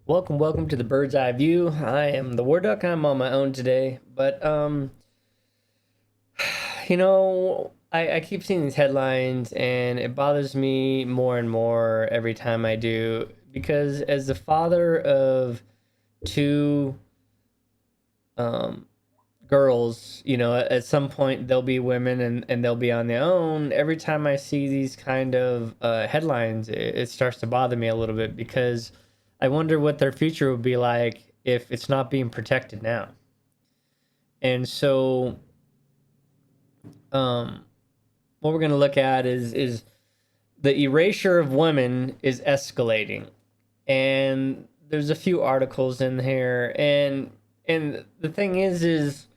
Welcome to the Bird's Eye View. I am the War Duck. I'm on my own today, but I keep seeing these headlines, and it bothers me more and more every time I do. Because as the father of two um girls, at some point they'll be women and they'll be on their own. Every time I see these kind of headlines, it starts to bother me a little bit because I wonder what their future would be like if it's not being protected now. And so, um, what we're going to look at is the erasure of women is escalating, and there's a few articles in here, and the thing is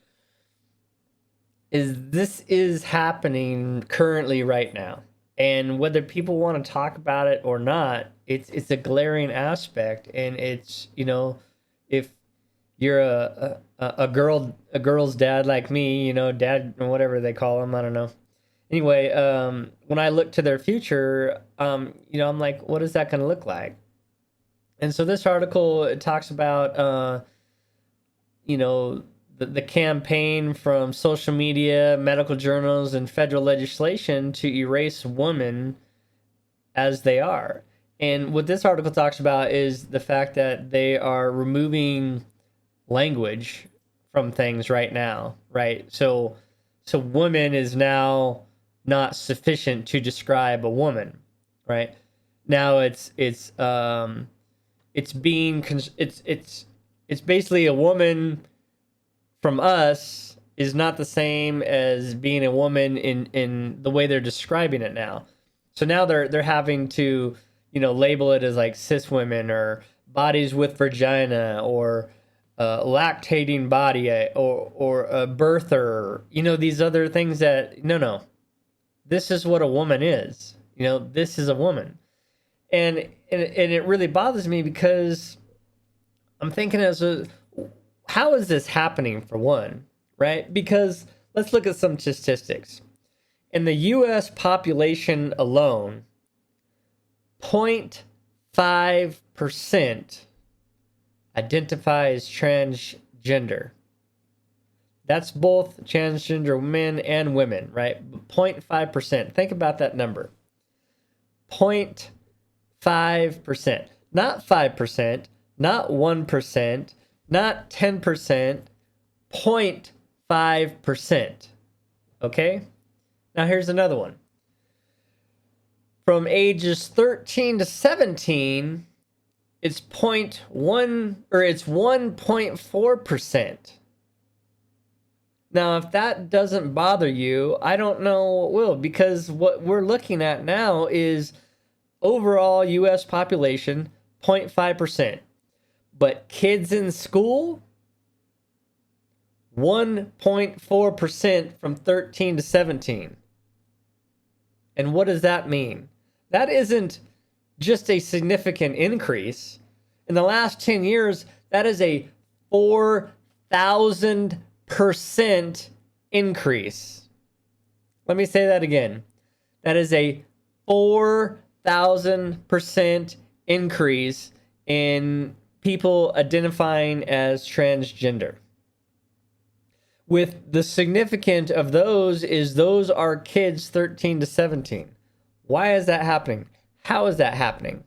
this is happening currently right now, and whether people want to talk about it or not, it's a glaring aspect, and it's if you're a girl's dad like me, dad or whatever they call them, I don't know. Anyway, when I look to their future, I'm like, what is that going to look like? And so this article, it talks about the campaign from social media, medical journals, and federal legislation to erase women as they are. And what this article talks about is the fact that they are removing language from things right now, right? So woman is now not sufficient to describe a woman, right? Now it's being it's basically a woman from us is not the same as being a woman in the way they're describing it now. So now they're having to, label it as like cis women or bodies with vagina or lactating body or a birther, these other things that no, this is what a woman is. This is a woman. And it really bothers me because I'm thinking how is this happening for one, right? Because let's look at some statistics. In the US population alone, 0.5% identify as transgender. That's both transgender men and women, right? 0.5%. Think about that number. 0.5%. Not 5%, not 1%, not 10%, 0.5%. Okay? Now here's another one. From ages 13 to 17, it's 1.4%. Now, if that doesn't bother you, I don't know what will, because what we're looking at now is overall US population 0.5%. But kids in school, 1.4% from 13 to 17. And what does that mean? That isn't just a significant increase. In the last 10 years, that is a 4,000% increase. Let me say that again. That is a 4,000% increase in people identifying as transgender. With the significant of those is those are kids 13 to 17. Why is that happening? How is that happening?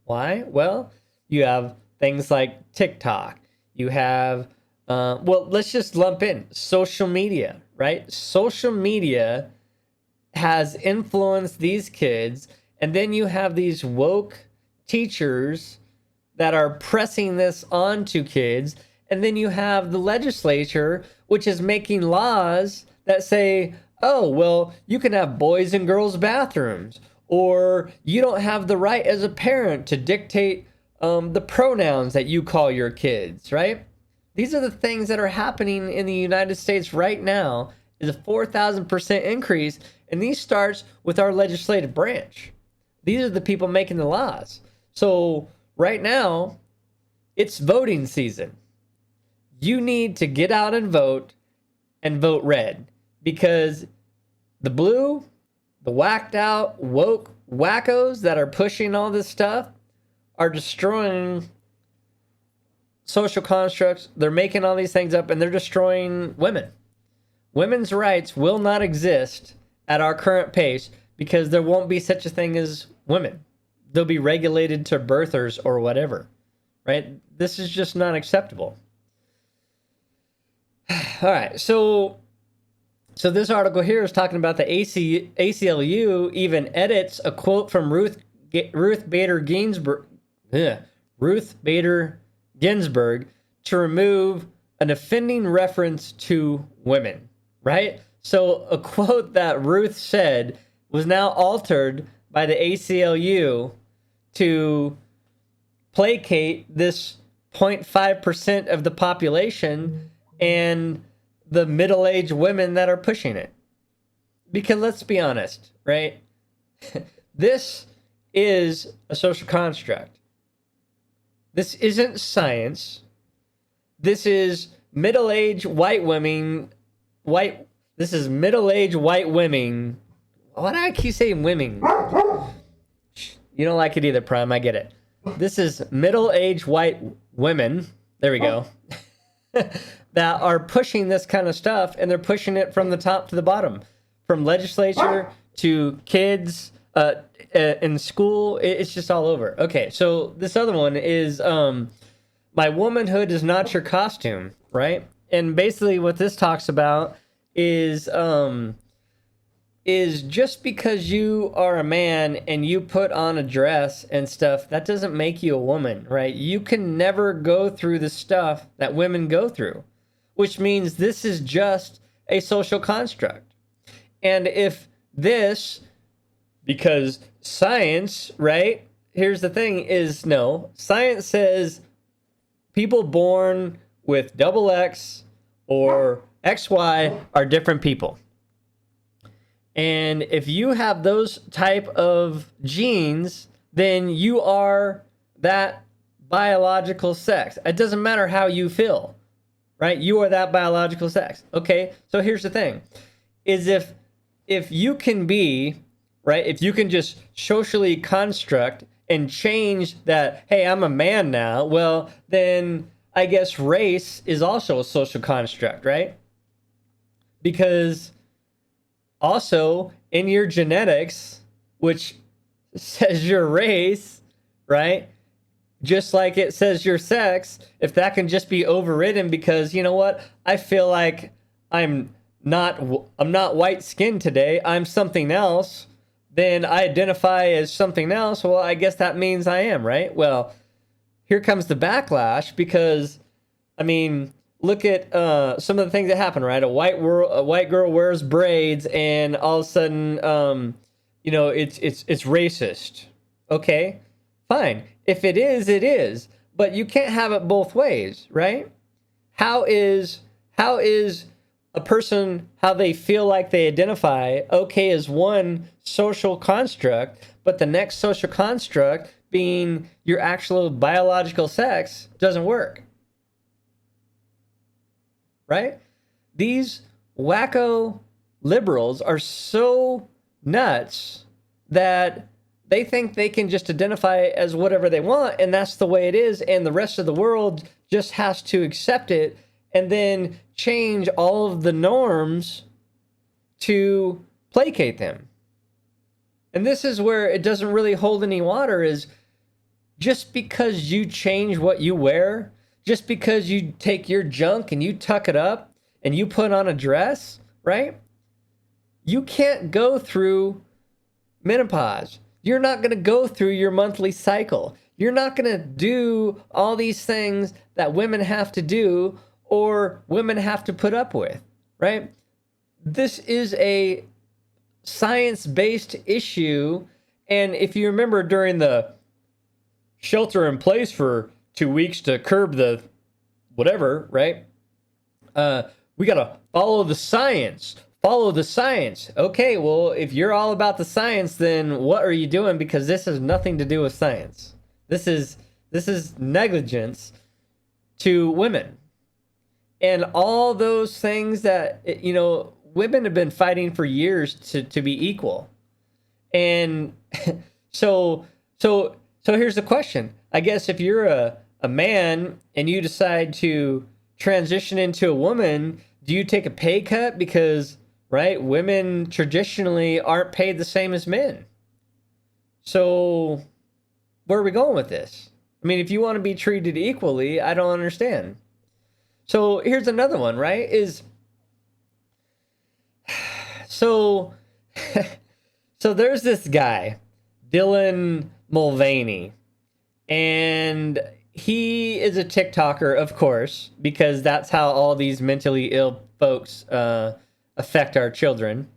Why? Well, you have things like TikTok. You have, let's just lump in social media, right? Social media has influenced these kids, and then you have these woke teachers that are pressing this onto kids, and then you have the legislature, which is making laws that say, oh, well, you can have boys and girls bathrooms, or you don't have the right as a parent to dictate the pronouns that you call your kids, right? These are the things that are happening in the United States right now, is a 4,000% increase, and these starts with our legislative branch. These are the people making the laws. So right now, it's voting season. You need to get out and vote red, because the blue, the whacked out woke wackos that are pushing all this stuff are destroying social constructs. They're making all these things up, and they're destroying women. Women's rights will not exist at our current pace because there won't be such a thing as women. They'll be regulated to birthers or whatever, right? This is just not acceptable. All right, so this article here is talking about the ACLU even edits a quote from Ruth Bader Ginsburg to remove an offending reference to women, right? So a quote that Ruth said was now altered by the ACLU to placate this 0.5% of the population and the middle-aged women that are pushing it. Because let's be honest, right? This is a social construct. This isn't science. This is middle-aged white women. This is middle-aged white women. Why do I keep saying women? You don't like it either, Prime. I get it. This is middle-aged white women. There we go. That are pushing this kind of stuff, and they're pushing it from the top to the bottom, from legislature to kids in school. It's just all over. Okay, so this other one is my womanhood is not your costume, right? And basically what this talks about is just because you are a man and you put on a dress and stuff, that doesn't make you a woman, right? You can never go through the stuff that women go through, which means this is just a social construct. And if this, because science, right? Here's the thing is, no, science says people born with XX or XY are different people. And if you have those type of genes, then you are that biological sex. It doesn't matter how you feel, right? You are that biological sex. Okay, so here's the thing, is if you can be, right, if you can just socially construct and change that, hey, I'm a man now, well, then I guess race is also a social construct, right? Because also in your genetics, which says your race, right? Just like it says your sex, if that can just be overridden because, you know what, I feel like I'm not white skinned today, I'm something else, then I identify as something else, well, I guess that means I am, right? Well, here comes the backlash because, I mean, look at some of the things that happen, right? A white girl wears braids, and all of a sudden, you know, it's racist. Okay, fine. If it is, it is. But you can't have it both ways, right? How is a person, how they feel like they identify, okay, as one social construct, but the next social construct being your actual biological sex doesn't work. Right? These wacko liberals are so nuts that they think they can just identify as whatever they want, and that's the way it is, and the rest of the world just has to accept it and then change all of the norms to placate them. And this is where it doesn't really hold any water, is just because you change what you wear, just because you take your junk and you tuck it up and you put on a dress, right? You can't go through menopause. You're not going to go through your monthly cycle. You're not going to do all these things that women have to do or women have to put up with, right? This is a science-based issue. And if you remember during the shelter in place for 2 weeks to curb the whatever, right? We got to follow the science. Follow the science. Okay, well, if you're all about the science, then what are you doing? Because this has nothing to do with science. This is negligence to women. And all those things that, you know, women have been fighting for years to be equal. And so here's the question. I guess if you're a man and you decide to transition into a woman, do you take a pay cut? Because, right, women traditionally aren't paid the same as men. So where are we going with this? I mean, if you want to be treated equally, I don't understand. So here's another one, right? So so there's this guy, Dylan Mulvaney, and he is a TikToker, of course, because that's how all these mentally ill folks affect our children.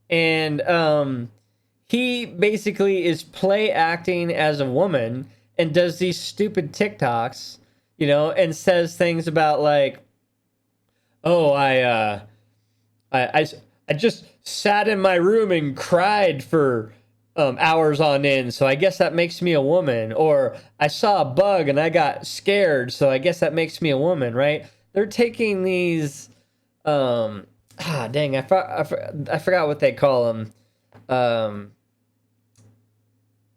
And he basically is play acting as a woman and does these stupid TikToks, and says things about like, oh, I just sat in my room and cried for hours on end, so I guess that makes me a woman. Or I saw a bug and I got scared, so I guess that makes me a woman, right? They're taking these, dang, I forgot what they call them.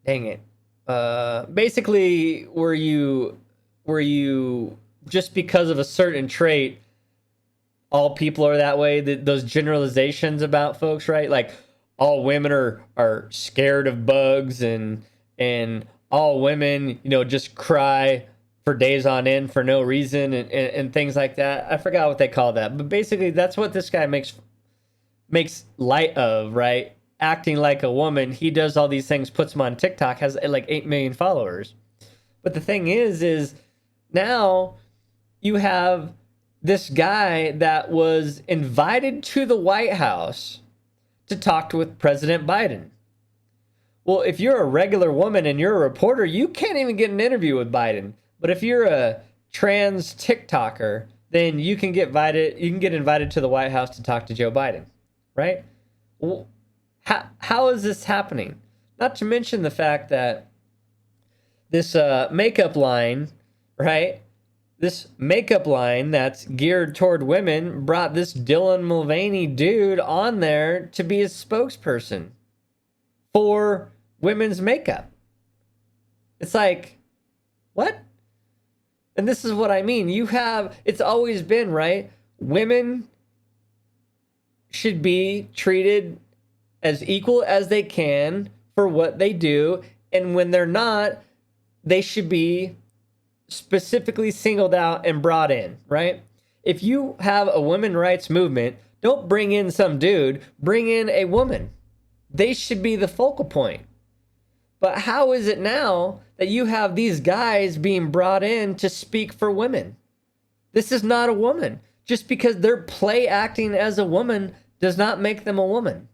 Dang it. Basically, where you just because of a certain trait, all people are that way. Those generalizations about folks, right? Like all women are scared of bugs, and all women, just cry for days on end for no reason, and things like that. I forgot what they call that, but basically that's what this guy makes light of, right? Acting like a woman. He does all these things, puts them on TikTok, has like 8 million followers. But the thing is now you have this guy that was invited to the White House to talk with President Biden. Well, if you're a regular woman and you're a reporter, you can't even get an interview with Biden. But if you're a trans TikToker, then you can get invited to the White House to talk to Joe Biden, right? Well, how is this happening? Not to mention the fact that this makeup line, right? This makeup line that's geared toward women brought this Dylan Mulvaney dude on there to be a spokesperson for women's makeup. It's like, what? And this is what I mean. It's always been, right? Women should be treated as equal as they can for what they do. And when they're not, they should be specifically singled out and brought in, right? If you have a women's rights movement, don't bring in some dude, bring in a woman. They should be the focal point. But how is it now that you have these guys being brought in to speak for women? This is not a woman. Just because they're play acting as a woman does not make them a woman.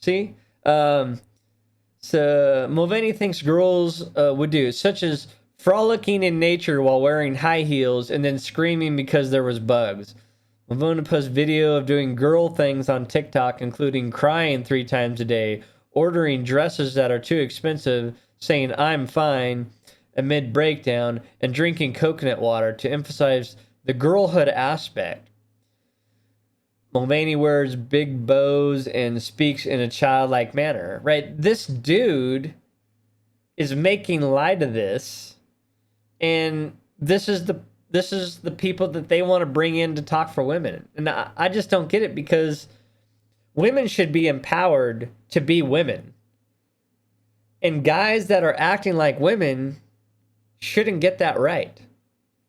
See? So Mulvaney thinks girls would do, such as frolicking in nature while wearing high heels and then screaming because there was bugs. Mulvaney posts video of doing girl things on TikTok, including crying 3 times a day, ordering dresses that are too expensive, saying I'm fine amid breakdown, and drinking coconut water to emphasize the girlhood aspect. Mulvaney wears big bows and speaks in a childlike manner, right? This dude is making light of this. And this is the people that they want to bring in to talk for women. And I just don't get it, because women should be empowered to be women. And guys that are acting like women shouldn't get that right,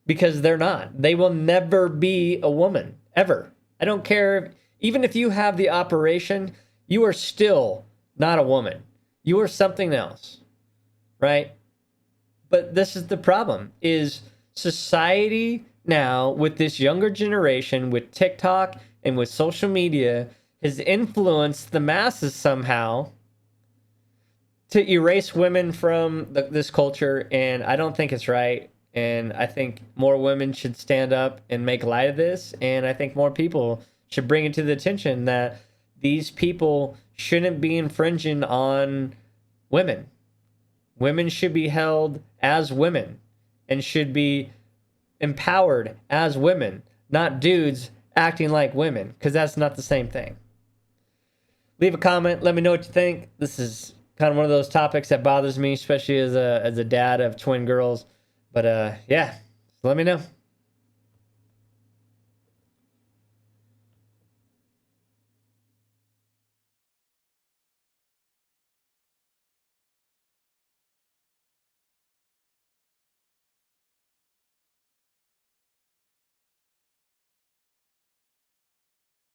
because they're not. They will never be a woman, ever. I don't care. Even if you have the operation, you are still not a woman. You are something else, right? But this is the problem, is society now with this younger generation, with TikTok and with social media, has influenced the masses somehow to erase women from this culture. And I don't think it's right. And I think more women should stand up and make light of this. And I think more people should bring it to the attention that these people shouldn't be infringing on women. Women should be held as women and should be empowered as women, not dudes acting like women, because that's not the same thing. Leave a comment. Let me know what you think. This is kind of one of those topics that bothers me, especially as a dad of twin girls, But yeah, let me know.